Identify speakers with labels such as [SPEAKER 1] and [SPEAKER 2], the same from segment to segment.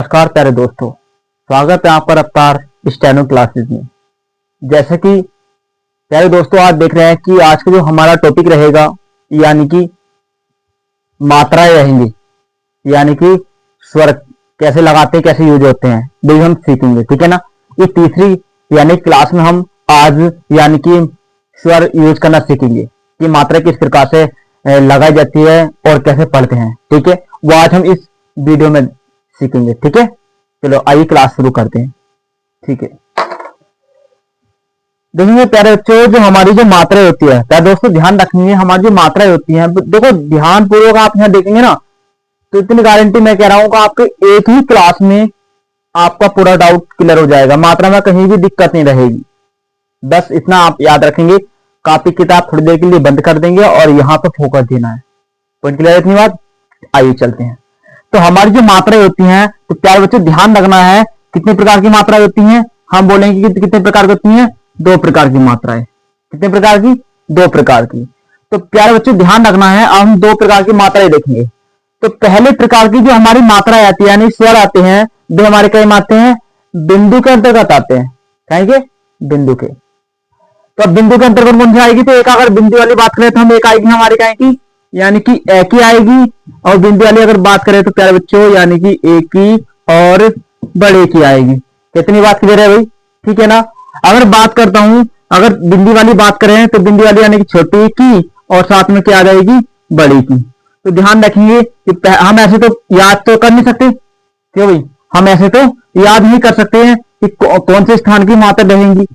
[SPEAKER 1] नमस्कार प्यारे दोस्तों, स्वागत है आपका रफ्तार स्टेनो क्लासेस में। जैसे कि प्यारे दोस्तों आज देख रहे हैं कि आज का जो हमारा टॉपिक रहेगा यानी कि मात्राएं रहेंगी, यानी कि स्वर कैसे लगाते हैं, कैसे यूज होते हैं, वो हम सीखेंगे। ठीक है ना। ये तीसरी यानी क्लास में हम आज यानी कि स्वर यूज करना सीखेंगे कि मात्रा किस प्रकार से लगाई जाती है और कैसे पढ़ते हैं। ठीक है, वो आज हम इस वीडियो में सीखेंगे। ठीक है, चलो आइए क्लास शुरू करते हैं। ठीक है, देखिए प्यारे बच्चों, जो हमारी जो मात्राएं होती है, प्यारे दोस्तों ध्यान रखेंगे, हमारी जो मात्राएं होती हैं, देखो ध्यान पूर्वक आप यहाँ देखेंगे ना, तो इतनी गारंटी मैं कह रहा हूँ कि आपके एक ही क्लास में आपका पूरा डाउट क्लियर हो जाएगा। मात्रा में कहीं भी दिक्कत नहीं रहेगी। बस इतना आप याद रखेंगे, कॉपी किताब थोड़ी देर के लिए बंद कर देंगे और यहाँ पर फोकस देना है। पॉइंट क्लियर है इतनी बात। आइए चलते हैं। तो हमारी जो मात्राएं होती हैं, तो प्यारे बच्चों ध्यान रखना है कितने प्रकार की मात्राएं होती हैं। हम बोलेंगे कि कितने प्रकार की होती हैं, दो प्रकार की मात्राएं। कितने प्रकार की? दो प्रकार की। तो प्यारे बच्चों ध्यान रखना है, हम दो प्रकार की मात्राएं देखेंगे। तो पहले प्रकार की जो हमारी मात्राएं आती है यानी स्वर आते हैं, वो हमारे कई आते हैं बिंदु के अंतर्गत आते हैं। कहेंगे बिंदु के। तो अब बिंदु के अंतर्गत कौन सी आएगी? तो एक अगर बिंदु वाली बात करें तो हम एक आएगी हमारी कहेंगी यानी कि एक ही आएगी, और बिंदु वाली अगर बात करें तो प्यारे बच्चों यानी कि एक की और बड़े की आएगी। कितनी बात क्लियर है भाई? ठीक है ना। अगर बात करता हूं, अगर बिंदु वाली बात करें तो बिंदु वाली यानी कि छोटी की और साथ में क्या आ जाएगी? बड़ी की। तो ध्यान रखेंगे कि हम ऐसे तो याद तो कर नहीं सकते, क्यों भाई? हम ऐसे तो याद नहीं कर सकते हैं कि कौन से स्थान की मात्रा रहेंगी।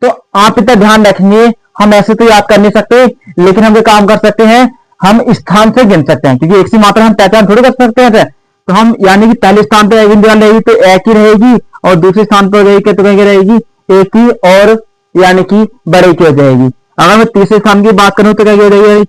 [SPEAKER 1] तो आप इतना ध्यान रखेंगे, हम ऐसे तो याद कर नहीं सकते, लेकिन हम ये काम कर सकते हैं, हम स्थान से गिन सकते हैं, क्योंकि एक सी मात्रा हम पहचान थोड़ी कर सकते हैं। तो हम यानी कि पहले स्थान पर बिंदु वाली रहेगी तो एक ही रहेगी, और दूसरे स्थान पर रहेगी तो कहीं रहेगी एक ही और यानी कि बड़े की हो जाएगी। अगर मैं तीसरे स्थान की बात करूं तो क्या हो जाएगी?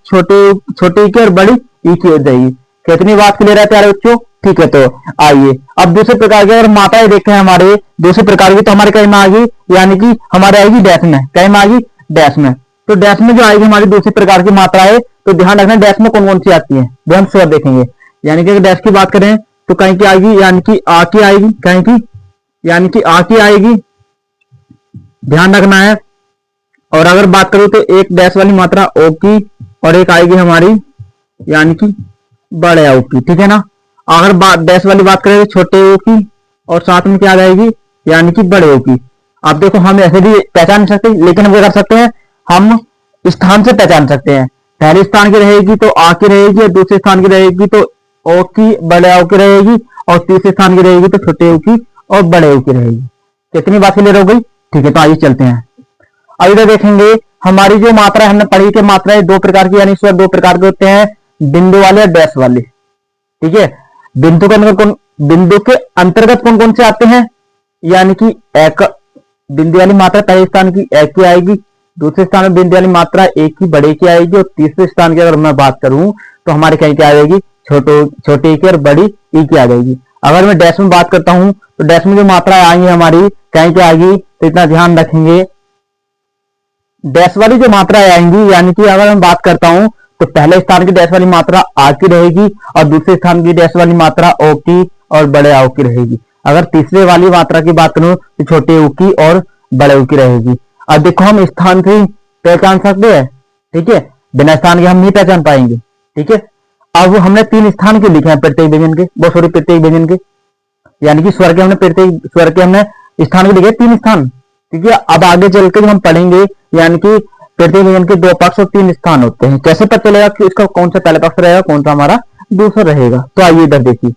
[SPEAKER 1] छोटे की और बड़ी ई की हो जाएगी। कितनी बात क्लियर है प्यारे बच्चों? ठीक है, तो आइए अब दूसरे प्रकार की अगर मात्राएं देखें हमारे दूसरे प्रकार की, तो हमारे कई में आ गई यानी कि हमारे आएगी डैश में। कई में आ गई डैश में। तो डैश में जो आएगी हमारी दूसरी प्रकार की मात्रा है, तो ध्यान रखना डैश में कौन कौन सी आती है वो हम स्वर देखेंगे। यानी कि अगर डैश की बात करें तो कहीं की आएगी यानी कि आ की आएगी, कहीं की यानी कि आ की आएगी, ध्यान रखना है। और अगर बात करूं तो एक डैश वाली मात्रा ओ की और एक आएगी हमारी यानी कि बड़े ओ की। ठीक है ना। अगर डैश वाली बात करें तो छोटे ओ की और साथ में क्या आ जाएगी यानी कि बड़े ओ की। आप देखो हम ऐसे भी पहचान नहीं सकते, लेकिन हम क्या कर सकते हैं, हम स्थान से पहचान सकते हैं। पहले स्थान की रहेगी तो आ की रहेगी, और दूसरे स्थान की रहेगी तो ओ की बड़े ओ की रहेगी, और तीसरे स्थान की रहेगी तो छोटे ओ की और बड़े ओ की रहेगी। कितनी बात क्लियर हो गई? ठीक है, तो आइए चलते हैं। अब इधर देखेंगे हमारी जो मात्रा हमने पढ़ी कि मात्राएं दो प्रकार की यानी स्वर दो प्रकार के होते हैं, बिंदु वाले और डैश वाले। ठीक है, बिंदु के अंतर्गत कौन कौन से आते हैं? यानी कि एक बिंदु वाली मात्रा पहले स्थान की एक की आएगी, दूसरे स्थान में बिंदु वाली मात्रा एक की बड़े की आएगी, और तीसरे स्थान की अगर मैं बात करूं तो हमारे कहीं क्या आ जाएगी? छोटे की और बड़ी ई की आ जाएगी। अगर मैं डैश में बात करता हूं तो डैश में जो मात्रा आएंगी हमारी कहीं क्या आएगी? तो इतना ध्यान रखेंगे, डैश वाली जो मात्राएं आएंगी यानी कि अगर मैं बात करता हूं तो पहले स्थान की डैश वाली मात्रा आ की रहेगी, और दूसरे स्थान की डैश वाली मात्रा ओ की और बड़े आओ की रहेगी। अगर तीसरे वाली मात्रा की बात करूं तो छोटे ऊ की और बड़े ऊ की रहेगी। अब देखो हम स्थान की पहचान सकते हैं, ठीक है, बिना स्थान के हम नहीं पहचान पाएंगे। ठीक है, अब हमने तीन स्थान के लिखे हैं प्रत्येक व्यंजन के, बहुत सॉरी प्रत्येक व्यंजन के, यानी कि स्वर के हमने प्रत्येक स्वर के हमने स्थान के लिखे तीन स्थान। ठीक है, अब आगे चल के जब हम पढ़ेंगे यानी कि प्रत्येक व्यंजन के दो पक्ष और तीन स्थान होते हैं, कैसे पता चलेगा कि इसका कौन सा पहला पक्ष रहेगा, कौन सा हमारा दूसरा रहेगा। तो आइए इधर देखिए,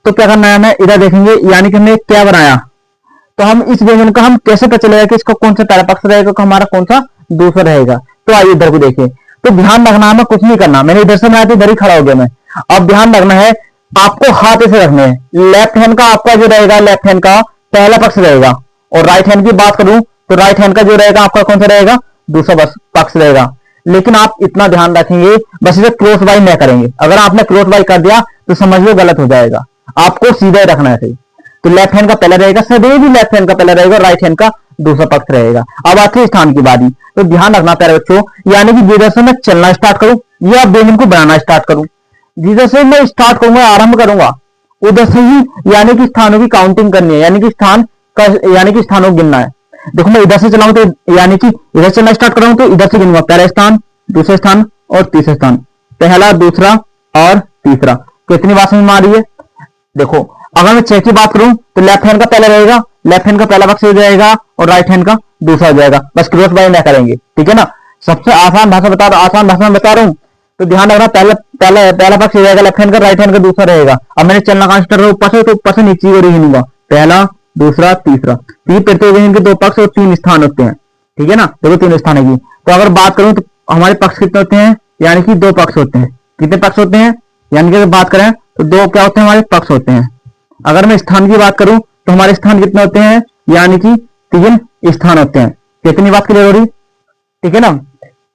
[SPEAKER 1] तो क्या करना है हमें, इधर देखेंगे यानी कि हमने क्या बनाया, तो हम इस व्यंजन का हम कैसे पता चलेगा कि इसका कौन सा पहला पक्ष रहेगा, हमारा कौन सा दूसरा रहेगा। तो आइए इधर को देखिए। तो ध्यान रखना, हमें कुछ नहीं करना, मैंने इधर से बनाया तो इधर ही खड़ा हो गया मैं। अब ध्यान रखना है, आपको हाथ ऐसे रखने हैं, लेफ्ट हैंड का आपका जो रहेगा लेफ्ट हैंड का पहला पक्ष रहेगा, और राइट हैंड की बात करूं तो राइट हैंड का जो रहेगा आपका कौन सा रहेगा? दूसरा पक्ष रहेगा। लेकिन आप इतना ध्यान रखेंगे, बस इसे क्रॉस बाई नहीं करेंगे। अगर आपने क्रॉस बाई कर दिया तो समझ लो गलत हो जाएगा, आपको सीधा ही रखना है। तो लेफ्ट हैंड का पहला रहेगा, सदैव भी लेफ्ट हैंड का पहला रहेगा, राइट हैंड का दूसरा पक्ष रहेगा। अब आते हैं स्थान की बारी, तो ध्यान रखना प्यारे बच्चों, यानी कि जिधर से मैं चलना स्टार्ट करूं या व्यंजन को बनाना स्टार्ट करूं, जिधर से मैं स्टार्ट करूंगा आरंभ करूंगा, उधर से ही यानी कि स्थानों की काउंटिंग करनी है, यानी कि स्थान का, यानी कि स्थानों को गिनना है। देखो मैं इधर से चलाऊं तो यानी कि इधर से मैं स्टार्ट कर रहा हूं तो इधर से गिनूंगा, पहला स्थान, दूसरा स्थान और तीसरा स्थान, पहला, दूसरा और तीसरा। कितनी बात समझ में आ रही है? देखो अगर मैं 6 की बात करूं तो लेफ्ट हैंड का पहला रहेगा, लेफ्ट हैंड का पहला पक्ष हो जाएगा और राइट हैंड का दूसरा हो जाएगा, बस क्रॉस बाय ना करेंगे, ठीक है ना। सबसे आसान भाषा बता रहा हूं, आसान भाषा में बता रहा हूं, तो ध्यान रखना, पहला पहला पहला पक्ष हो जाएगा लेफ्ट हैंड का, राइट हैंड का दूसरा रहेगा। अब मैंने चलना कहां स्टार्ट ऊपर से, तो ऊपर से नीचे को गिनूंगा, पहला, दूसरा, तीसरा। तीन प्रत्येक के 2 पक्ष और 3 स्थान होते हैं, ठीक है ना। देखो 3 स्थान है। तो अगर बात करूं तो हमारे पक्ष कितने होते हैं, यानी कि 2 पक्ष होते हैं। कितने पक्ष होते हैं, यानी कि अगर बात करें तो 2 क्या होते हैं, हमारे पक्ष होते हैं। अगर मैं स्थान की बात करूं तो हमारे स्थान कितने होते हैं, यानी कि 3 स्थान होते हैं। कितनी बात क्लियर हो रही, ठीक है ना।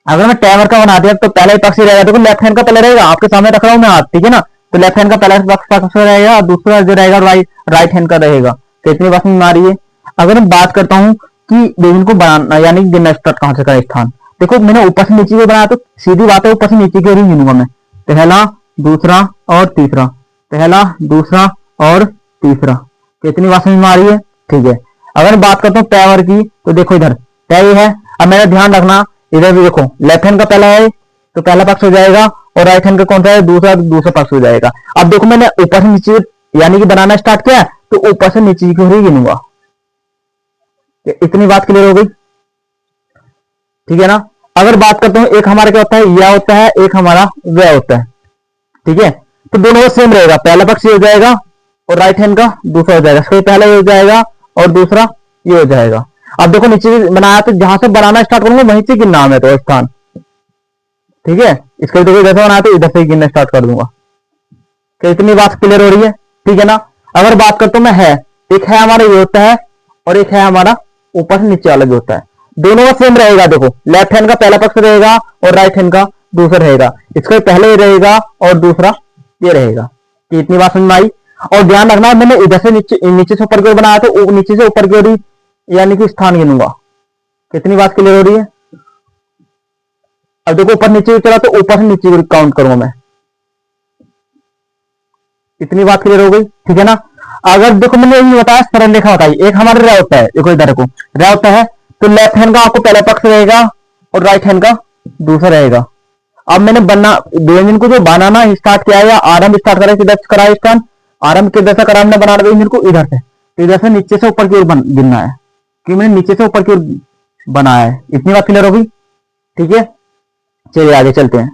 [SPEAKER 1] अगर मैं टाइमर का बना दिया तो पहला ही पक्ष रहेगा, देखो लेफ्ट हैंड का पहले रहेगा, आपके सामने रख रहा हूं मैं हाथ, ठीक है ना। तो लेफ्ट हैंड का पहला पक्ष रहेगा और दूसरा जो रहेगा राइट हैंड का रहेगा। कितनी बात में आ रही है। अगर मैं बात करता हूं कि डिवीजन को बनाना यानी कि गिनना स्टार्ट कहां से करें, स्थान, देखो मैंने ऊपर से नीचे को बनाया तो सीधी बात है ऊपर से नीचे की ओर ही गिनूंगा मैं, पहला, दूसरा और तीसरा, पहला, दूसरा और तीसरा। कितनी बात समझ में आ रही है, ठीक है। अगर बात करता हूँ टावर की तो देखो इधर टाई है। अब मेरा ध्यान रखना, इधर भी देखो लेफ्ट हैंड का पहला है तो पहला पक्ष हो जाएगा और राइट हैंड का कौन सा है, दूसरा, दूसरा पक्ष हो जाएगा। अब देखो मैंने ऊपर से नीचे यानी कि बनाना स्टार्ट किया तो ऊपर से नीचे की ओर ही गिनूंगा। इतनी बात क्लियर हो गई, ठीक है ना। अगर बात करता हूं एक हमारा क्या होता है, यह होता है, एक हमारा वह होता है, ठीक है। तो दोनों सेम रहेगा, पहला पक्ष ये हो जाएगा और राइट हैंड का दूसरा हो जाएगा, इसका पहला ये हो जाएगा और दूसरा ये हो जाएगा। अब देखो नीचे बनाया तो जहां से बनाना स्टार्ट करूंगा वहीं से गिनना है तो स्थान, ठीक है। इसका देखो इधर से बनाया तो इधर से गिनना स्टार्ट कर दूंगा। क्या इतनी बात क्लियर हो रही है, ठीक है ना। अगर बात करता हूं मैं है, एक है हमारा ये होता है और एक है हमारा ऊपर से नीचे वाला जो होता है, दोनों का सेम रहेगा। देखो लेफ्ट हैंड का पहला पक्ष रहेगा और राइट हैंड का दूसरा रहेगा, इसका पहले ये रहेगा और दूसरा ये रहेगा। कि इतनी बात समझ में आई। और ध्यान रखना मैंने इधर से नीचे से ऊपर की ओर बनाया तो नीचे से ऊपर की ओर यानी कि स्थान गिनूंगा। कितनी बात क्लियर हो रही है। अब देखो ऊपर नीचे चला तो ऊपर से नीचे काउंट करूंगा मैं। इतनी बात क्लियर हो गई, ठीक है ना। अगर देखो मैंने यही बताया सरल रेखा बताई, एक हमारा रे होता है, देखो इधर को रे होता है तो लेफ्ट हैंड का आपको पहला पक्ष रहेगा और राइट हैंड का दूसरा रहेगा। अब मैंने व्यंजन को जो बनाना स्टार्ट किया है, आरंभ स्टार्ट करा, किधर से करा स्थान, आरंभ किधर से करा हमने बनाना व्यंजन को, इधर से। तो इधर से नीचे से ऊपर की ओर गिनना है कि मैंने नीचे से ऊपर की ओर बनाया है। इतनी बात क्लियर होगी, ठीक है। चलिए आगे चलते हैं।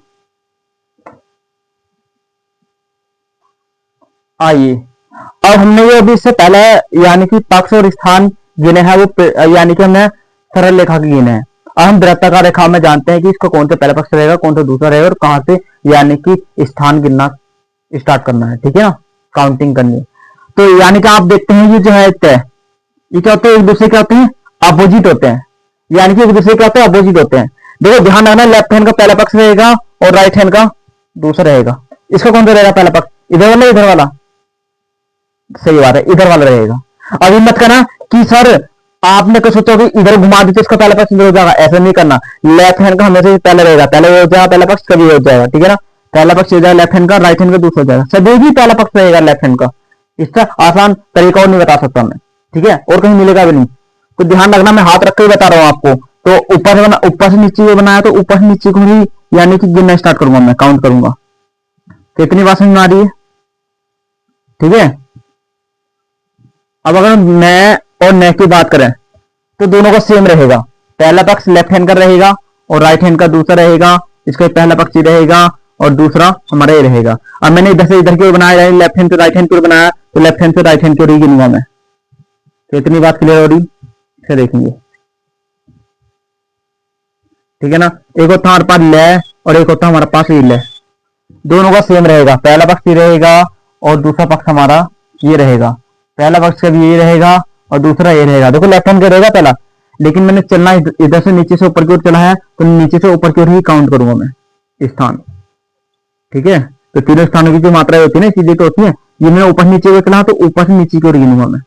[SPEAKER 1] आइए अब हमने ये अभी इससे पहले यानी कि पक्ष और स्थान गिने हैं, वो यानी कि हमने सरल रेखा के गिने हैं। अब हम वृत्ताकार रेखा में जानते हैं कि इसका कौन सा पहला पक्ष रहेगा, कौन सा दूसरा रहेगा और कहां से यानी कि स्थान गिनना स्टार्ट करना है, ठीक है ना, काउंटिंग करनी है। तो यानी कि आप देखते हैं ये जो है तय, ये क्या होते हैं, एक दूसरे क्या होते हैं, अपोजिट होते हैं, यानी कि एक दूसरे क्या होते हैं, अपोजिट होते हैं। देखो ध्यान रखना, लेफ्ट हैंड का पहला पक्ष रहेगा और राइट हैंड का दूसरा रहेगा। इसका कौन सा रहेगा पहला पक्ष, इधर वाला इधर वाला, सही बात है, इधर वाला रहेगा। अभी मत करना कि सर आपने कुछ सोचा कि इधर घुमा दी तो इसका पहला पक्ष इधर हो जाएगा, ऐसा नहीं करना। लेफ्ट हैंड का हमेशा पहले रहेगा, पहले हो जाएगा पहला पक्ष, कभी हो जाएगा, ठीक है ना। पहला पक्ष हो जाएगा लेफ्ट हैंड का, राइट हैंड का दूसरा हो जाएगा, सभी भी पहला पक्ष रहेगा लेफ्ट हैंड का। इसका आसान तरीका और नहीं बता सकता मैं, ठीक है, और कहीं मिलेगा भी नहीं। तो ध्यान रखना, मैं हाथ रख के बता रहा हूं आपको। तो ऊपर से नीचे बनाया तो ऊपर से नीचे को ही यानी कि गिनना स्टार्ट करूंगा मैं, काउंट करूंगा। तो इतनी बात समझ में आ रही है, ठीक है। अब अगर मैं और न की बात करें तो दोनों का सेम रहेगा, पहला पक्ष लेफ्ट हैंड का रहेगा और राइट हैंड का दूसरा रहेगा, इसका पहला पक्ष ही रहेगा और दूसरा हमारा ये रहेगा। अब मैंने इधर से इधर की ओर बनाया, लेफ्ट हैंड से राइट हैंड की ओर बनाया तो लेफ्ट हैंड से राइट हैंड की ओर ही गिनूंगा मैं। तो इतनी बात क्लियर हो रही, फिर देखेंगे, ठीक है ना। एक होता हमारे पास ले और एक होता हमारे पास ये ले, दोनों का सेम रहेगा, पहला पक्ष ये रहेगा और दूसरा पक्ष हमारा ये रहेगा। पहला पक्ष का भी ये रहेगा और दूसरा ये रहेगा। देखो लेफ्ट हैंड का रहेगा पहला, लेकिन मैंने चलना इधर से नीचे से ऊपर की ओर चला है तो नीचे से ऊपर की ओर ही काउंट करूंगा मैं स्थान, ठीक है। तो तीनों स्थानों की जो मात्रा होती है ना सीधी तो होती है, ये मैंने ऊपर नीचे को चला तो ऊपर से नीचे की ओर गिनूंगा मैं।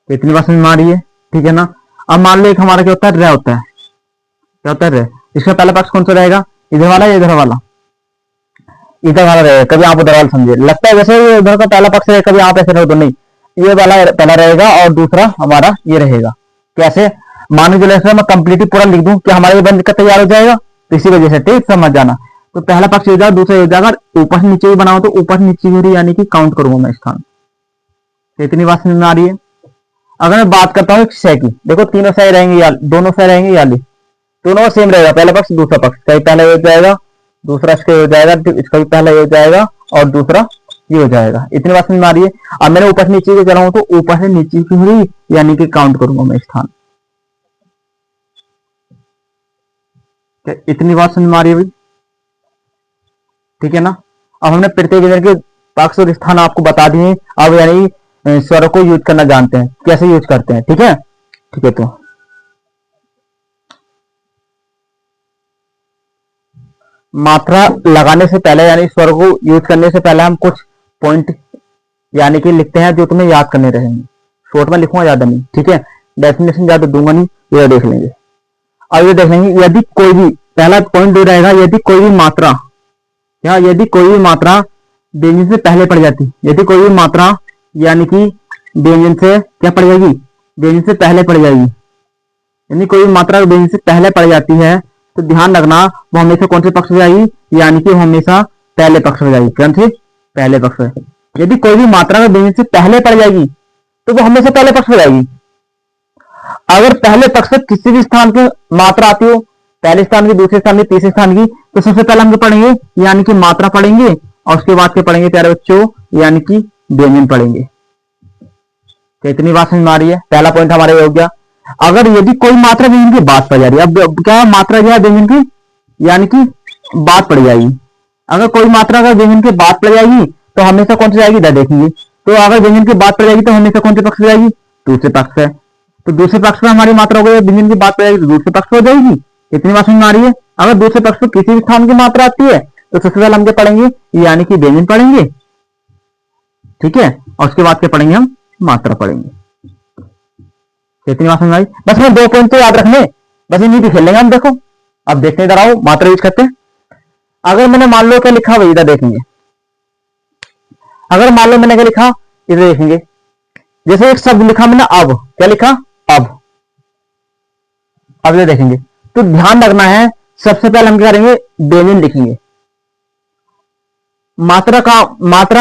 [SPEAKER 1] इतनी बात समझ में आ रही है, ठीक है ना। अब मान लो एक हमारा क्या होता है, रे होता है, क्या होता है रे, इसका पहला पक्ष कौन सा रहेगा, इधर वाला या इधर वाला, इधर वाला रहेगा, कभी आप उधर वाला समझिए, लगता है जैसे ये उधर का पहला पक्ष है, कभी आप ऐसे रहो तो नहीं, ये वाला पहला रहेगा और दूसरा हमारा ये रहेगा। कैसे? मान लो जैसे मैं कंप्लीटली पूरा लिख दूं कि हमारा ये बंद का तैयार हो जाएगा, तो इसी वजह से ठीक समझ जाना। तो पहला पक्ष हो जाएगा, दूसरा हो जाएगा, ऊपर से नीचे भी बनाओ तो ऊपर से नीचे हो रही, यानी कि काउंट करूंगा मैं स्थान। तो इतनी बात समझ में आ रही है। अगर मैं बात करता हूँ क्षय की, देखो तीनों सही रहेंगे या दोनों सही रहेंगे, या दोनों सेम रहेगा, पहला पक्ष दूसरा पक्ष, कहीं पहला ये हो जाएगा, दूसरा इसका हो जाएगा, इसका भी पहला ये हो जाएगा और दूसरा ये हो जाएगा। इतनी बात समझ में आ रही है। अब मैंने ऊपर से नीचे को चलाऊं तो ऊपर से नीचे की हुई, यानी कि काउंट करूंगा मैं स्थान। इतनी बात समझ में आ रही है भाई? ठीक है ना। अब हमने प्रत्येक व्यंजन के पक्ष और स्थान आपको बता दिए। अब यानी स्वर को यूज करना जानते हैं, कैसे यूज करते हैं। ठीक है, ठीक है। तो मात्रा लगाने से पहले यानी स्वर को यूज करने से पहले हम कुछ पॉइंट यानी कि लिखते हैं जो तुम्हें याद करने रहेंगे। शॉर्ट में लिखूंगा, ज्यादा नहीं। ठीक है, डेफिनेशन ज्यादा दूंगा नहीं, ये देख लेंगे। अब ये देख लेंगे, यदि कोई भी, पहला पॉइंट दे रहेगा, यदि कोई भी मात्रा, या यदि कोई भी मात्रा व्यंजन से पहले पड़ जाती, यदि कोई भी मात्रा यानी कि व्यंजन से क्या पड़ जाएगी, व्यंजन से पहले पड़ जाएगी, यानी कोई भी मात्रा व्यंजन से पहले पड़ जाती है, तो ध्यान रखना वो हमेशा कौन से पक्ष में जाएगी, यानी कि वो हमेशा पहले पक्ष में जाएगी। कौन से? पहले पक्ष में। यदि कोई भी मात्रा में व्यंजन से पहले पड़ जाएगी तो वो हमेशा पहले पक्ष में जाएगी। अगर पहले पक्ष में किसी भी स्थान की मात्रा आती हो, पहले स्थान की, दूसरे स्थान की, तीसरे स्थान की, तो सबसे पहले हम पढ़ेंगे यानी कि मात्रा पढ़ेंगे, और उसके बाद क्या पढ़ेंगे प्यारे बच्चों, यानी कि व्यंजन पढ़ेंगे। तो इतनी बात समझ में आ रही है। पहला पॉइंट हमारा ये हो गया। अगर यदि कोई मात्रा व्यंजन की बात पड़ जा रही है, अब क्या मात्रा जो है व्यंजन की, यानी कि बात पड़ जाएगी। अगर कोई मात्रा अगर व्यंजन की बात पड़ जाएगी तो हमेशा कौन सी जाएगी, इधर देखेंगे। तो अगर व्यंजन की बात पड़ जाएगी तो हमेशा कौन से पक्ष में जाएगी, दूसरे पक्ष है। तो दूसरे पक्ष में हमारी मात्रा हो गई, व्यंजन की बात पड़ जाएगी तो दूसरे पक्ष हो जाएगी। इतनी बात समझ में आ रही है। अगर दूसरे पक्ष में किसी भी स्थान की मात्रा आती है तो सबसे पहले हम क्या पढ़ेंगे, यानी कि व्यंजन पढ़ेंगे। ठीक है, और उसके बाद क्या पढ़ेंगे, हम मात्रा पढ़ेंगे। इतनी बात समझ आई। बस मैं 2 पॉइंट तो याद रखने, बस इन्हीं पे खेलेंगे हम। देखो अब देखते इधर आओ, मात्रा यूज करते हैं। अगर मैंने मान लो क्या लिखा, वही इधर देखेंगे। अगर मान लो मैंने क्या लिखा, इधर देखेंगे। जैसे एक शब्द लिखा मैंने, अब क्या लिखा, अब ये देखेंगे। तो ध्यान रखना है, सबसे पहले हम क्या करेंगे, व्यंजन लिखेंगे। मात्रा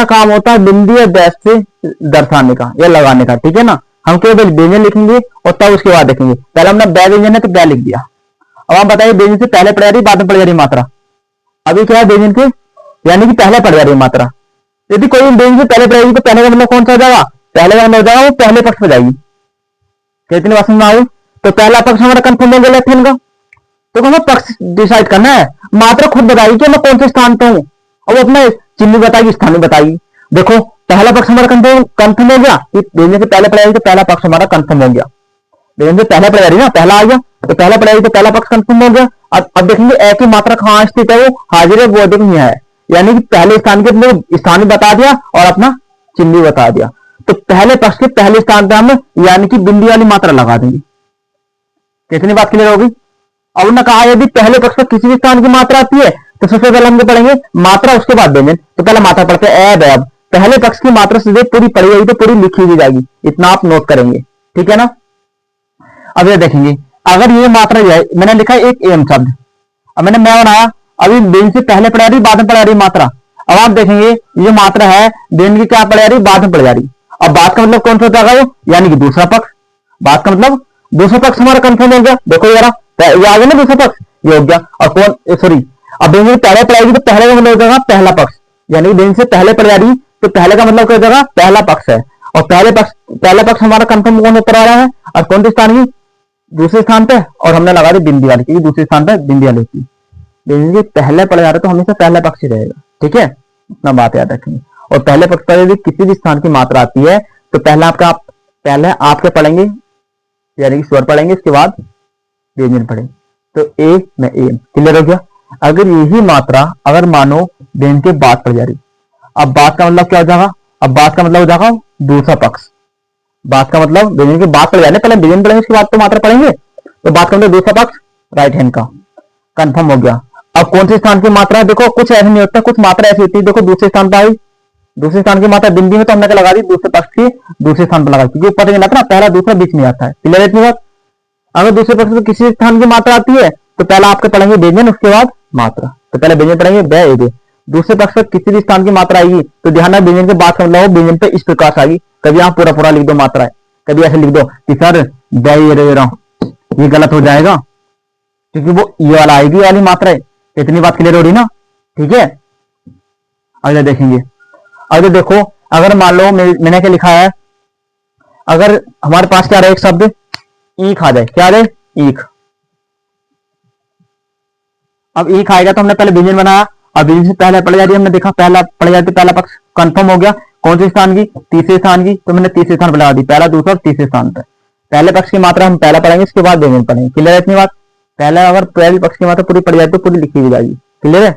[SPEAKER 1] काम होता है बिंदु या डैश से दर्शाने का या लगाने का। ठीक है ना, हम केवल व्यंजन लिखेंगे और तब उसके बाद देखेंगे। पहले हमने बै व्यंजन है तो बै लिख दिया। अब हम बताइए व्यंजन से पहले पड़ जा रही, बाद में पड़ जा रही मात्रा। अभी क्या है, व्यंजन के यानी कि पहले पड़ जा रही मात्रा। यदि कोई व्यंजन से पहले पड़ जाएगी तो पहले का मतलब कौन सा हो जाएगा, पहले का मतलब हो जाएगा वो पहले पक्ष में जाएगी। कितनी बात समझ में आई। तो पहला पक्ष हमारा कंफर्म हो गया लेफ्ट हैंड का। तो हमें पक्ष डिसाइड करना है, मात्रा खुद बताएगी कि मैं कौन से स्थान पे हूं। अब अपना चिन्ह बताएगी, स्थान बताएगी। देखो पहला पक्ष हमारा कंफर्म हो गया, व्यंजन से पहले पड़ेगी तो पहला पक्ष हमारा कंफर्म हो गया। व्यंजन से पहले पड़ जा रही ना, पहला आ गया तो पहला पड़ेगी तो पहला पक्ष कंफर्म हो गया। अब देखेंगे ए की मात्रा कहां स्थित है, वो हाजिर है, वो अधिक नहीं है, यानी कि पहले स्थान के स्थान भी बता दिया और अपना चिन्ह भी बता दिया। तो पहले पक्ष के पहले स्थान पे हम यानी कि बिंदी वाली मात्रा लगा देंगे। कितनी बात क्लियर होगी। अब उन्होंने कहा यदि पहले पक्ष पर किसी भी स्थान की मात्रा आती है तो सबसे पहले हम पढ़ेंगे मात्रा, उसके बाद व्यंजन। तो पहले मात्रा पढ़ते हैं ए। अब पहले पक्ष की मात्रा सीधे पूरी पढ़ी जाएगी तो पूरी लिखी भी जाएगी, इतना आप नोट करेंगे। ठीक है ना। अब ये देखेंगे, अगर ये मात्रा जो है मैंने लिखा है एक एम शब्द, अब मैंने मैं बनाया, अभी व्यंजन से पहले पढ़ा रही, बाद में पढ़ा रही मात्रा। अब आप देखेंगे ये मात्रा है व्यंजन की क्या पढ़ जा रही, बाद में पढ़ जा रही। अब बात का मतलब कौन सा होता है, यानी कि दूसरा पक्ष। बात का मतलब दूसरा पक्ष हमारा कंफर्म हो गया। देखो यार ये आ गया ना दूसरा पक्ष, ये हो गया। और कौन सॉरी, अब व्यंजन पहले पढ़ाएगी तो पहले का मतलब हो जाएगा पहला पक्ष, यानी व्यंजन से पहले पढ़ जा रही तो पहले का मतलब क्या हो जाएगा, पहला पक्ष है। और पहला पक्ष हमारा कंफर्म कौन होकर आ रहा है, और कौन से स्थान की, दूसरे स्थान पे। और हमने लगा दी बिंदी वाली, क्योंकि दूसरे स्थान पे बिंदी वाली थी। व्यंजन के पहले पढ़ जा रहे तो हमेशा पहला पक्ष ही रहेगा। ठीक है, इतना बात याद रखेंगे। और पहले पक्ष पर यदि किसी भी स्थान की मात्रा आती है तो पहले आप क्या पढ़ेंगे, यानी कि स्वर पढ़ेंगे, इसके बाद व्यंजन पढ़ेंगे। तो ए में एम क्लियर हो गया। अगर यही मात्रा अगर मानो व्यंजन के बाद पड़ जा रही, अब बात का मतलब क्या हो जाएगा, अब बात का मतलब हो जाएगा दूसरा पक्ष। बात का मतलब व्यंजन के बाद पड़ जाने, पहले व्यंजन पढ़ेंगे उसके बाद तो मात्रा पढ़ेंगे। तो बात का मतलब दूसरा पक्ष राइट हैंड का कंफर्म हो गया। अब कौन से स्थान की मात्रा, देखो कुछ ऐसे नहीं होता, कुछ मात्रा ऐसी होती है, देखो दूसरे स्थान पर आई, दूसरे स्थान की मात्रा बिंदी में, तो हमने क्या लगा दी, दूसरे पक्ष की दूसरे स्थान पर लगा दी, क्योंकि पता नहीं ना पहला दूसरा बीच में आता है। क्लियर है इतनी बात। अगर दूसरे पक्ष में किसी स्थान की मात्रा आती है तो पहला आपके पढ़ेंगे व्यंजन, उसके बाद मात्रा। तो पहले व्यंजन पढ़ेंगे ब ए बे। दूसरे पक्ष पर किसी भी स्थान की मात्रा आएगी तो ध्यान रखना व्यंजन के बाद का मतलब व्यंजन पे इस प्रकार से आएगी। कभी आप पूरा पूरा लिख दो मात्रा है, कभी ऐसे लिख दो कि सर ब ये रे रहा, ये गलत हो जाएगा क्योंकि वो ये वाला आएगी, ये वाली मात्रा है। इतनी बात क्लियर हो रही ना, ठीक है। अगले देखेंगे, अगले देखो, अगर मान लो मैंने क्या लिखा है, अगर हमारे पास क्या रहे एक शब्द ईख आ जाए, क्या आ जाए ईख। अब ईख आएगा तो हमने पहले व्यंजन बनाया, अब व्यंजन से पहले पड़ जाती है, हमने देखा पहला पड़ जाती, पहला पक्ष कंफर्म हो गया। कौन से स्थान की, तीसरे स्थान की, तो मैंने तीसरे स्थान पर लगा दी, पहला दूसरा और तीसरे स्थान पर। पहले पक्ष की मात्रा हम पहला पढ़ेंगे, इसके बाद व्यंजन पढ़ेंगे। क्लियर है इतनी बात। पहला अगर पहले पक्ष की मात्रा पूरी पड़ जाए तो पूरी लिखी हुई जाएगी। क्लियर है।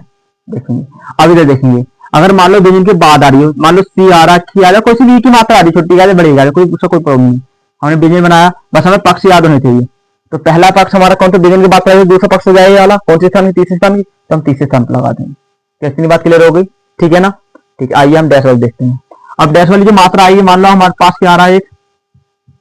[SPEAKER 1] देखेंगे अब इधर देखेंगे, अगर मान लो व्यंजन के बाद आ रही हो, मान लो सी आ रहा, खी आ रहा, कोई सी भी की मात्रा आ रही, छोटी आ रही बड़ी आ रही, कोई उसका कोई प्रॉब्लम नहीं। हमने व्यंजन बनाया, बस हमें पक्ष याद होने चाहिए। तो पहला पक्ष हमारा कौन सा व्यंजन की बात करेंगे, दूसरा पक्ष हो जाएगा वाला, कौन से स्थान की, तीसरे स्थान की, तो हम तीसरे स्थान पर लगा देंगे। कैसी बात क्लियर हो गई, ठीक है ना। ठीक है, आइए हम डैश वाली देखते हैं। अब डैश वाली जो मात्रा आई है, मान लो हमारे पास क्या आ रहा है, एक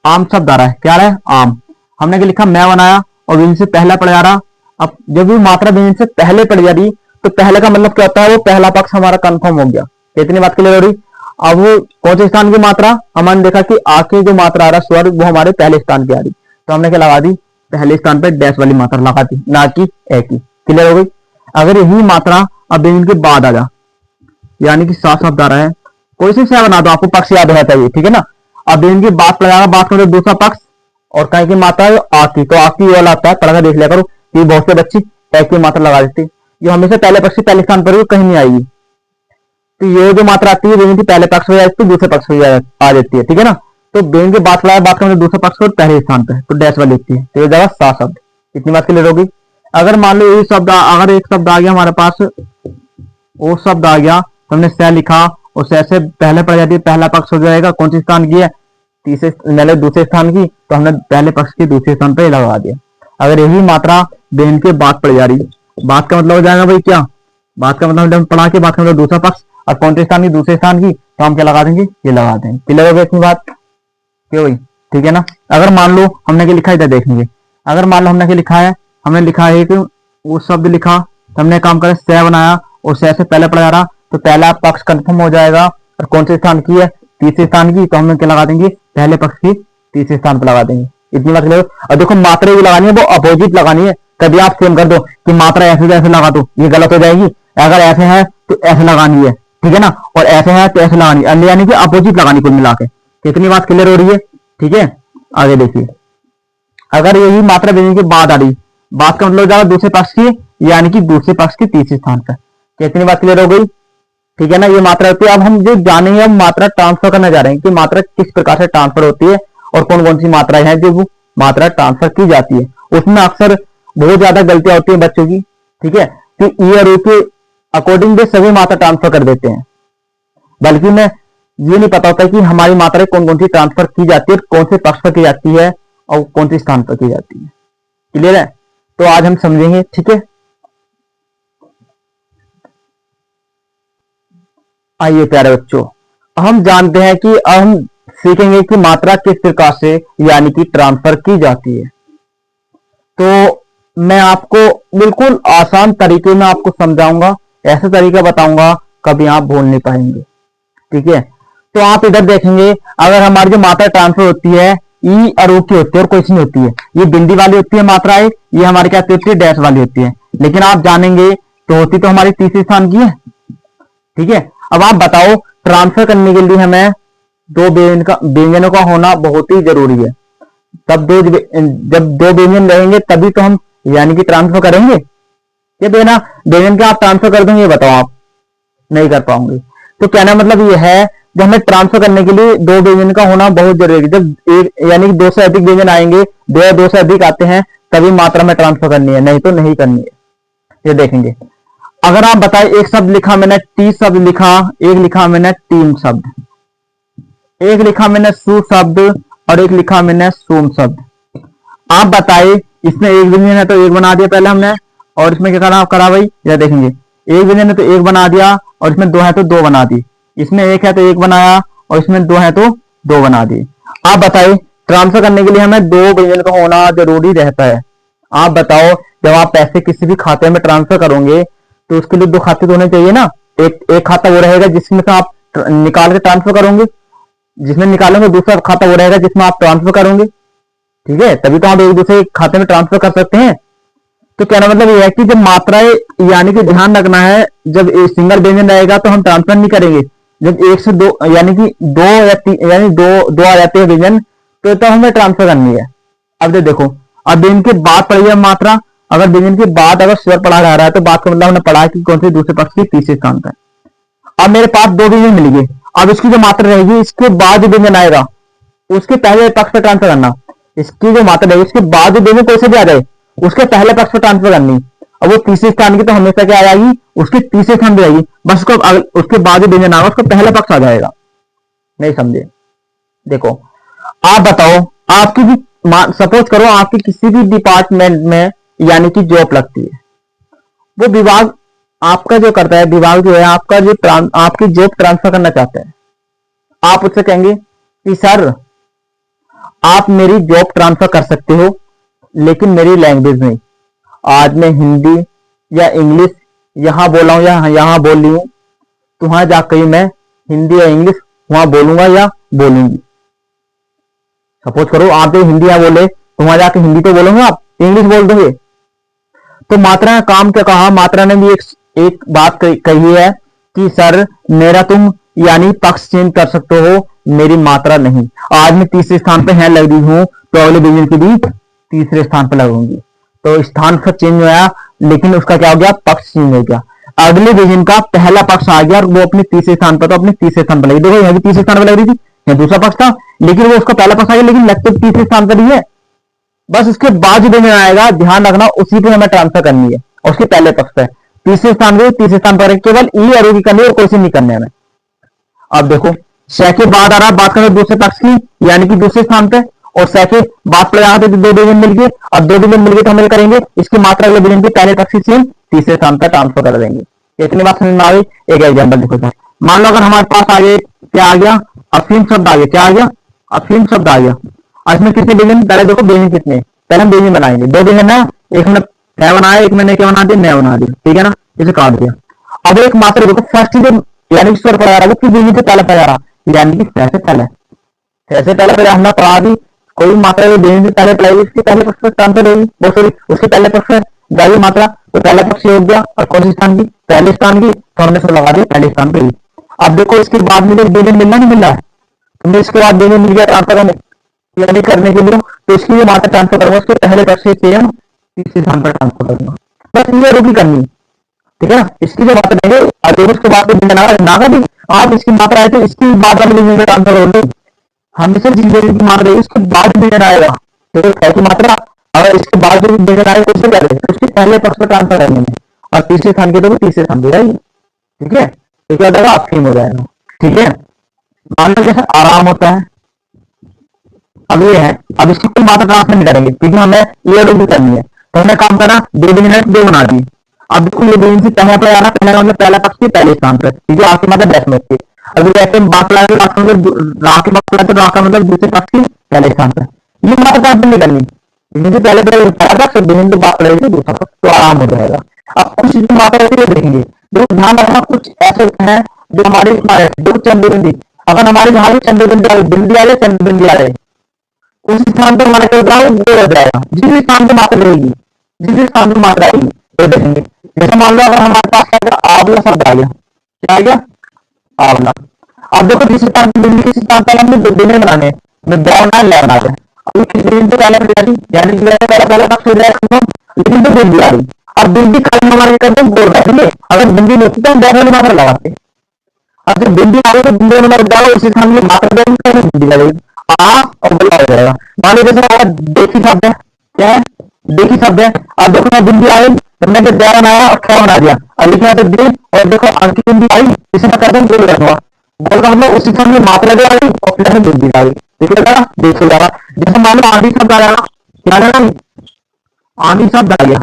[SPEAKER 1] आम शब्द आ रहा है, क्या आ रहा है आम। हमने क्या लिखा, मैं बनाया और व्यंजन से पहला पड़ जा रहा। अब जब भी मात्रा व्यंजन से पहले पड़ जा रही तो पहले का मतलब क्या होता है, वो पहला पक्ष हमारा कंफर्म हो गया। इतनी बात क्लियर हो रही। अब वो कौन से स्थान की मात्रा, हमने देखा कि आके जो मात्रा आ रहा स्वर, वो हमारे पहले स्थान की आ रही, तो हमने क्या लगा दी, पहले स्थान पर डैश वाली मात्रा लगा दी, ना कि ए की। क्लियर हो गई। अगर यही मात्रा अब व्यंजन के बाद आ जा, यानी कि साफ शब्द आ रहा है, कोई सी बना दो, आपको पक्ष याद रहता है, ठीक है ना। अब व्यंजन की बात पड़ जाएगा, बात करो दूसरा पक्ष और कहीं की मात्रा है आकी, तो आकी वाला आता है, पढ़कर देख लिया करो। ये बहुत से बच्चे एक की मात्रा लगा देते, जो हमेशा पहले पक्ष पहले स्थान पर कहीं नहीं आएगी। तो ये जो मात्रा आती है व्यंजन की पहले पक्ष हो जाती है, दूसरे पक्ष हो आ जाती है, ठीक है ना। तो व्यंजन की बात पड़ा, बात करें दूसरे पक्ष और पहले स्थान पर, तो डैश वाली लिखती है, तो ये जगह सा शब्द। इतनी बात क्लियर होगी। अगर मान लो ये शब्द, अगर एक शब्द आ गया हमारे पास, वो शब्द आ गया तो हमने सह लिखा और सह से पहले पड़ जाती है, पहला पक्ष हो जाएगा, कौन सी स्थान की है, तीसरे पहले दूसरे स्थान की, तो हमने पहले पक्ष की दूसरे स्थान पर लगा दिया। अगर यही मात्रा व्यंजन के बाद पड़ जा रही, बात का मतलब हो जाएगा भाई क्या, बात का मतलब पढ़ा के बात का मतलब दूसरा पक्ष और कौन से स्थान की, दूसरे स्थान की, तो हम क्या लगा देंगे, ये लगा देंगे। क्लियर हो गया इतनी बात, क्यों भाई, ठीक है ना। अगर मान लो हमने क्या लिखा है, इधर देखेंगे, अगर मान लो हमने क्या लिखा है, हमने लिखा है कि वो शब्द लिखा, तो हमने काम करें सह बनाया और सह से पहले पड़ जा रहा, तो पहला पक्ष कंफर्म हो जाएगा और कौन से स्थान की है, तीसरे स्थान की, तो हम क्या लगा देंगे, पहले पक्ष की तीसरे स्थान पर लगा देंगे। इतनी बात क्लियर। और देखो मात्रा भी लगानी है, वो अपोजिट लगानी है। कभी आप सेम कर दो कि मात्रा ऐसे जैसे लगा दो, ये गलत हो जाएगी। अगर ऐसे है तो ऐसे लगानी है, ठीक है ना, और ऐसे है तो ऐसे लगानी है, यानी कि अपोजिट लगानी कुल मिला के। कितनी बात क्लियर हो रही है, ठीक है। आगे देखिए, अगर यही मात्रा व्यंजन के बाद आ रही, बात का मतलब हो जाएगा दूसरे पक्ष की, यानी कि दूसरे पक्ष की तीसरे स्थान पर। कितनी बात क्लियर हो गई, ठीक है ना। ये मात्रा होती है। अब हम जो जानेंगे, हम मात्रा ट्रांसफर करने जा रहे हैं कि मात्रा किस प्रकार से ट्रांसफर होती है और कौन कौन सी मात्राएं हैं जो वो मात्रा ट्रांसफर की जाती है। उसमें अक्सर बहुत ज्यादा गलतियां होती है बच्चों की, ठीक है, कि ई और यू के अकॉर्डिंग भी सभी मात्रा ट्रांसफर कर देते हैं, बल्कि मैं ये नहीं पता होता कि हमारी मात्राएं कौन कौन सी ट्रांसफर की जाती है, कौन से पक्ष पर की जाती है और कौन सी स्थान पर की जाती है। क्लियर है। तो आज हम समझेंगे, ठीक है। आइए प्यारे बच्चों, हम जानते हैं कि अब हम सीखेंगे कि मात्रा किस प्रकार से यानी कि ट्रांसफर की जाती है। तो मैं आपको बिल्कुल आसान तरीके में आपको समझाऊंगा, ऐसा तरीका बताऊंगा कभी आप भूल नहीं पाएंगे, ठीक है। तो आप इधर देखेंगे, अगर हमारी जो मात्रा ट्रांसफर होती है ई और ओ की होती है और कुछ नहीं होती है, ये बिंदी वाली होती है मात्रा है, ये हमारी क्या होती है, डैश वाली होती है। लेकिन आप जानेंगे तो होती तो हमारी तीसरे स्थान की है, ठीक है। अब आप बताओ, ट्रांसफर करने के लिए हमें दो व्यंजनों का होना बहुत ही जरूरी है। तब जब दो व्यंजन रहेंगे तभी तो हम यानी कि ट्रांसफर करेंगे। ये बिना व्यंजन के आप ट्रांसफर कर देंगे, बताओ आप नहीं कर पाओगे। तो कहना मतलब ये है, जब हमें ट्रांसफर करने के लिए दो व्यंजन का होना बहुत जरूरी है। जब एक यानी कि दो से अधिक व्यंजन आएंगे, दो से अधिक आते हैं, तभी मात्रा में ट्रांसफर करनी है, नहीं तो नहीं करनी है। ये देखेंगे, अगर आप बताए एक शब्द लिखा मैंने, टी शब्द लिखा, एक लिखा मैंने टीम शब्द, एक लिखा मैंने सु शब्द और एक लिखा मैंने सोम शब्द। आप बताए इसमें एक व्यंजन है तो एक बना दिया पहले हमने, और इसमें क्या करा भाई, या देखेंगे एक व्यंजन है तो एक बना दिया, और इसमें दो है तो दो बना दी, इसमें एक है तो एक बनाया, और इसमें दो है तो दो बना दी। आप बताइए ट्रांसफर करने के लिए हमें दो व्यंजन का होना जरूरी रहता है। आप बताओ जब आप पैसे किसी भी खाते में ट्रांसफर करोगे तो उसके लिए दो खाते तो होने चाहिए ना। एक खाता वो रहेगा जिसमें से आप निकाल के ट्रांसफर करोगे, जिसमें निकालोगे, दूसरा खाता वो रहेगा जिसमें आप ट्रांसफर करोगे। ठीक है, तभी तो आप एक दूसरे खाते में ट्रांसफर कर सकते हैं। तो कहना मतलब ये है कि जब मात्राएं यानी कि ध्यान रखना है, जब एक सिंगल व्यंजन रहेगा तो हम ट्रांसफर नहीं करेंगे। जब एक से दो यानी कि दो या तीन यानी दो आ जाते हैं व्यंजन तो हमें ट्रांसफर करनी है। अब देखो, अब व्यंजन के बाद पढ़ी है मात्रा, अगर व्यंजन के बाद अगर स्वर पढ़ा जा रहा है तो बात का मतलब हमने पढ़ा कि कौन से दूसरे पक्ष की तीसरे स्थान पर। अब मेरे पास दो व्यंजन मिल गए, अब इसकी जो मात्रा रहेगी इसके बाद जो व्यंजन आएगा उसके पहले पक्ष पर ट्रांसफर करना। इसकी जो मात्रा रहेगी इसके बाद जो व्यंजन कोई से भी आ जाए उसके पहले पक्ष पर ट्रांसफर करनी। अब वो तीसरे स्थान की तो हमेशा क्या आ जाएगी, उसके तीसरे स्थान पर आएगी, बस उसको उसके बाद जो व्यंजन आएगा उसका पहला पक्ष आ जाएगा। नहीं समझे? देखो आप बताओ, आपकी भी सपोज करो आपकी किसी भी डिपार्टमेंट में यानी कि जॉब लगती है, वो विभाग आपका जो करता है, विभाग जो है आपका जो आपकी जॉब ट्रांसफर करना चाहता है। आप उससे कहेंगे कि सर आप मेरी जॉब ट्रांसफर कर सकते हो लेकिन मेरी लैंग्वेज नहीं, आज मैं हिंदी या इंग्लिश यहां बोला हूं या यहां बोल रही हूं, तो वहां जाकर मैं हिंदी या इंग्लिश वहां बोलूंगा या बोलूंगी। सपोज करो आप जो हिंदी या बोले तो वहां जाकर हिंदी तो बोलोगे, आप इंग्लिश बोल दोगे। तो मात्रा ने काम क्या कहा, मात्रा ने भी एक बात कही है कि सर मेरा तुम यानी पक्ष चेंज कर सकते हो, मेरी मात्रा नहीं। आज मैं तीसरे स्थान पे है लग रही हूं तो अगले व्यंजन की भी तीसरे स्थान पर लगूंगी, तो स्थान का चेंज हुआ लेकिन उसका क्या हो गया, पक्ष चेंज हो गया। अगले व्यंजन का पहला पक्ष आ गया और वो अपने तीसरे स्थान पर, तो अपने तीसरे स्थान पर लगी। देखो यह भी तीसरे स्थान पर लग रही थी, यह दूसरा पक्ष था लेकिन वो उसका पहला पक्ष आ गया, लेकिन लगते तीसरे स्थान पर ही है। बस उसके बाद जो व्यंजन आएगा ध्यान रखना उसी पे हमें ट्रांसफर करनी है और उसके पहले पक्ष पर तीसरे स्थान पर, तीसरे स्थान पर केवल ई और की करनी और कोई से नहीं करने हमें। अब देखो श के बाद आ रहा, बात करें दूसरे पक्ष की यानी कि दूसरे स्थान पे, और स के बात पर यहाँ पे दो डिवीजन मिल गए, अब दो डिवीजन मिल गए तो हम करेंगे इसकी मात्रा अगले डिवीजन के पहले पक्ष से तीसरे स्थान पर ट्रांसफर कर देंगे। इतनी बात समझ में आ गई? एक एग्जाम्पल देखो सर, मान लो अगर हमारे पास आगे क्या आ गया, अफीम शब्द आ गया, क्या आ गया, अफीम शब्द आ गया। और इसमें कितने डिवीजन, पहले देखो डिवीजन कितने, पहले हम डिवीजन बनाएंगे, दो डिवीजन है, एक हमने नया बनाया, एक मैंने क्या बना दिया, नया बना दिया, ठीक है ना, इसे काट दिया। अब एक मात्रा देखो फर्स्ट जो यानी स्वर पढ़ा रहा है वो किस डिवीजन से पहले पढ़ा रहा, यानी कि कैसे पहले, कैसे पहले हमने पढ़ा दी, कोई मात्रा जो डिवीजन से पहले पढ़ाई उसके पहले पक्ष पर ट्रांसफर होगी, वो सॉरी उसके पहले पक्ष पर जाएगी मात्रा, तो पहले पक्ष हो गया, और कौन सी स्थान की, पहले स्थान की, तो हमने लगा दिया पहले स्थान पे ही। अब देखो इसके बाद मुझे डिवीजन मिलना नहीं मिल रहा है, तो इसके बाद डिवीजन मिल गया ट्रांसफर करने के लिए, तो इसकी जो मात्रा ट्रांसफर करूंगा उसके पहले पक्ष से हम तीसरे स्थान पर ट्रांसफर करूंगा। बस ये रोकी करनी, ठीक है ना। इसकी जो मात्रा देंगे और उसके बाद ना भी आप इसकी मात्रा है तो इसकी बाद वाले ट्रांसफर हो गई, हमेशा जिस डिवीजन की मात्रा है उसके बाद डिवीजन आएगा, तो ऐसी मात्रा अगर इसके बाद जो डिवीजन आएगा उससे क्या है उसके पहले पक्ष पर ट्रांसफर करने में, और तीसरे स्थान के तो तीसरे स्थान पर जाएगी, ठीक है। तो क्या होगा, अफीम हो जाएगा, ठीक है। मान लो जैसे आराम होता है, अब ये है, अब इसकी कोई मात्रा ट्रांसफर नहीं करेंगे क्योंकि हमें ये भी करनी है, तो हमने काम करना दो डिवीजन दो बना दी। अब देखो ये डिवीजन से पहले पर आना, पहले मतलब पहला पक्ष के पहले स्थान पर, ठीक है, आपकी मतलब 10 में थी। अगर जैसे बात ला के रास्ता मतलब राह के बात ला तो राह का मतलब दूसरे पक्ष के पहले स्थान पर, ये मात्रा ट्रांसफर नहीं करनी, डिवीजन से पहले पहला पक्ष डिवीजन से बात पड़ेगी दूसरा पक्ष, तो आराम हो जाएगा। अब कुछ मात्रा देखेंगे, जो ध्यान रखना कुछ ऐसे हैं जो हमारे दो चंद्र बिंदी, अगर हमारे यहाँ चंद्र बिंदी आ रहे, चंद्र बिंदी आ रहे, उस स्थान पर हमारे दो हो जाएगा, जिस स्थान पर मात्रा रहेगी, जिस स्थान पर मात्रा आएगी तो देखेंगे। जैसे मान लो अगर हमारे पास आंवला शब्द आ गया, क्या आ गया, आंवला। अब देखो जिस स्थान पर बिंदी, किस स्थान पर हमने डिवीजन बनाने, मैं दो बना ले बना दे, अब किस डिवीजन से पहले यानी पहले पक्ष हो जाएगा, लेकिन तो बिंदी आ रही, अब बिंदी खाली हमारे करते हैं बोल रहे, अगर बिंदी नहीं होती तो हम दो वाली मात्रा लगाते, अब जब बिंदी आ रही तो बिंदी नंबर जाओ उस स्थान में मात्रा देंगे, बिंदी लगेगी आ और बला हो जाएगा। मान लीजिए जैसे देखी शब्द है, क्या है, देखी शब्द है, अब देखो मैं बिंदी आई तो मैंने दया बनाया और क्या बना दिया, और लिखना तो दिन, और देखो अंक की बिंदी आई इसे मैं करता हूँ गोल रखूंगा, गोल का मतलब उसी समय मात्रा दे आ गई और फिर हमें बिंदी आ गई, ठीक है, देख हो जाएगा। जैसे मान लो आंधी शब्द आ जाएगा, क्या आएगा, आंधी शब्द आ गया,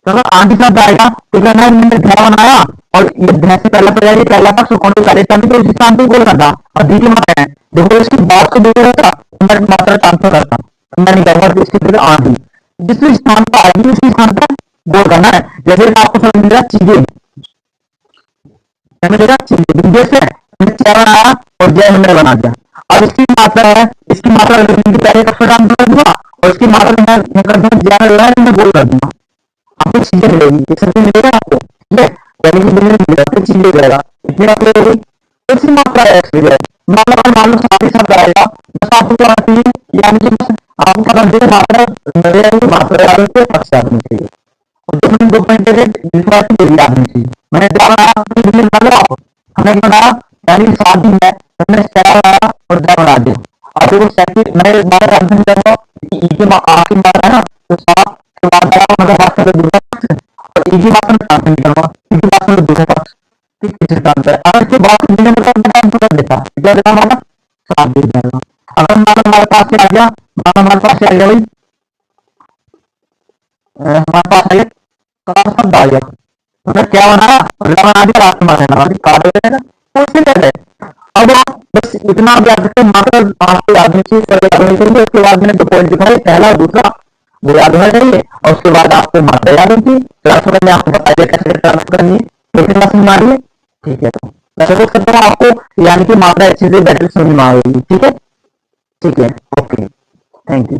[SPEAKER 1] तो अगर आदि शब्द आएगा तो क्या है, मैंने ध्यान बनाया और ये ध्यान से पहला पहला ये पहला पक्ष कौन सा कार्य तो इसी स्थान पे बोल करता और द्वितीय मात्रा है, देखो इसकी बात को देखो रहता मैं मात्रा ट्रांसफर करता, मैं नहीं करूंगा इसकी फिर आदि जिस स्थान पर आएगी उसी स्थान पर बोल करना है। जैसे आपको समझ मिल रहा चीजें मैंने चीजें विदेश से मैंने क्या बनाया और जय हमने बना दिया। अब इसकी मात्रा है, इसकी मात्रा पहले कक्षा ट्रांसफर कर दूंगा और इसकी मात्रा मैं कर दूंगा जय में मैं बोल कर दूंगा, आपको चीजें मिलेगी, एक सर्कल मिलेगा आपको, ठीक है, यानी कि बिजनेस मिलेगा फिर चीजें जाएगा इतनी बात मिलेगी। तो इसी मात्रा है एक्सपीरियंस मान लो साथ ही साथ आएगा बस आपको क्या आती है, यानी कि बस आपको पता चले मात्रा मात्रा याद होती है पक्ष याद होनी चाहिए और जो मैंने 2 पॉइंट विश्वास की देवी याद होनी चाहिए। मैंने क्या बनाया बिजनेस बना आप हमने क्या बनाया, यानी कि 7 दिन है मैंने क्या बनाया और क्या बना दिया। अब देखो सेकंड मैं बार आंसर करूंगा कि ई के आखिरी मात्रा है ना तो 7 के बाद मतलब बात कर दूसरा पक्ष और ई की बात में आंसर नहीं करूंगा, ई की बात में दूसरा पक्ष, ठीक तीसरा आंसर अगर इसके बाद मैंने मतलब आंसर कर देता क्या देता हमारा 7 दे जाएगा। अगर मान हमारे पास से आ गया, मान हमारे पास से आ गया भाई हमारे पास है कार शब्द आ गया तो मैं क्या बनाया अगला बना दिया लास्ट में रहना वाली कार हो जाएगा तो इससे पहले अब आप बस इतना आप याद रखें मात्र आपको याद नहीं चाहिए याद होनी चाहिए। उसके बाद मैंने 2 पॉइंट दिखाए पहला और दूसरा वो याद होना चाहिए और उसके बाद आपको मात्रा याद होती है क्लास में आपको बताइए कैसे ट्रांसफर करनी है दूसरी क्लास में मारिए, ठीक है। तो मैं सपोज करता हूँ आपको यानी कि मात्रा अच्छे से बेटर समझ में आएगी, ठीक है, ठीक है, ओके, थैंक यू।